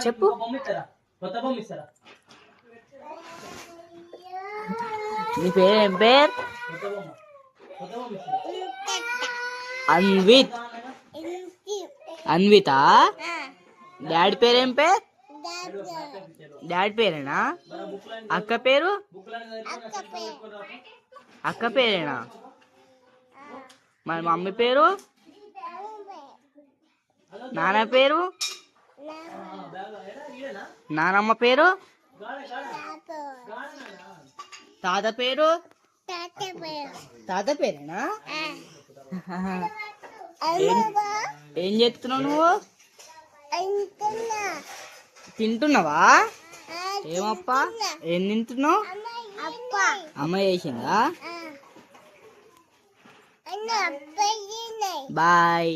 చెప్పు. నీ పేరు ఏం పేరు? అన్విత్. అన్వితా? డాడీ పేరు ఏం పేరు? డాడీ పేరేనా? అక్క పేరు? అక్క పేరేనా? మరి మమ్మీ పేరు? నాన్న పేరు? నానమ్మ పేరు? తాత పేరు? తాత పేరేనా? ఏం చేస్తున్నావు నువ్వు? తింటున్నావా? ఏమప్పా? ఏం తింటున్నావు? అమ్మ చేసిందా? బాయ్.